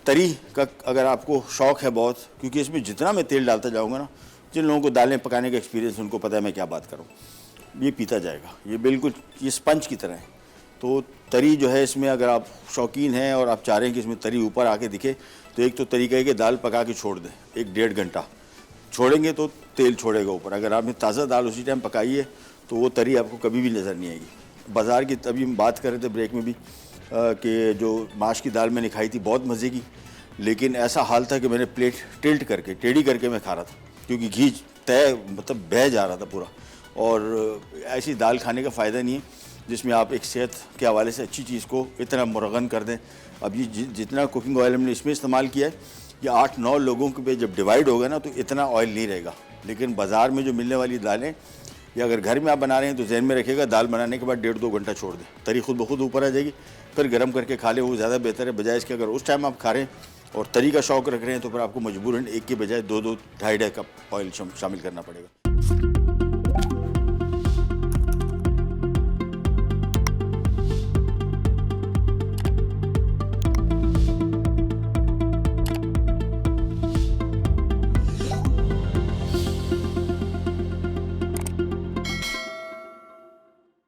तरी का अगर आपको शौक़ है बहुत, क्योंकि इसमें जितना मैं तेल डालता जाऊँगा ना, जिन लोगों को दालें पकाने का एक्सपीरियंस उनको पता है मैं क्या बात करूँ, ये पीता जाएगा। ये बिल्कुल ये स्पंज की तरह है। तो तरी जो है इसमें अगर आप शौकीन हैं और आप चाह रहे हैं कि इसमें तरी ऊपर आके दिखे, तो एक तो तरीका है कि दाल पका के छोड़ दें 1-1.5 घंटा, छोड़ेंगे तो तेल छोड़ेगा ऊपर। अगर आपने ताज़ा दाल उसी टाइम पकाई है तो वो तरी आपको कभी भी नज़र नहीं आएगी। बाज़ार की तभी हम बात कर रहे थे ब्रेक में भी कि जो माश की दाल मैंने खाई थी बहुत मज़े की, लेकिन ऐसा हाल था कि मैंने प्लेट टिल्ट करके टेढ़ी करके मैं खा रहा था, क्योंकि घी तय मतलब बह जा रहा था पूरा। और ऐसी दाल खाने का फ़ायदा नहीं है जिसमें आप एक सेहत के हवाले से अच्छी चीज़ को इतना मुरगन कर दें। अब ये जितना कुकिंग ऑयल हमने इसमें इस्तेमाल किया है, ये 8-9 लोगों के पे जब डिवाइड होगा ना तो इतना ऑयल नहीं रहेगा। लेकिन बाज़ार में जो मिलने वाली दालें, या अगर घर में आप बना रहे हैं तो जहन में रखिएगा दाल बनाने के बाद 1.5-2 घंटा छोड़ दें, तरी खुद ब खुद ऊपर आ जाएगी, फिर गर्म करके खा लें, वो ज़्यादा बेहतर है। बजाय इसके अगर उस टाइम आप खा रहे हैं और तरी का शौक़ रख रहे हैं तो फिर आपको मजबूरन एक के बजाय 2-2, 2.5 कप ऑयल शामिल करना पड़ेगा।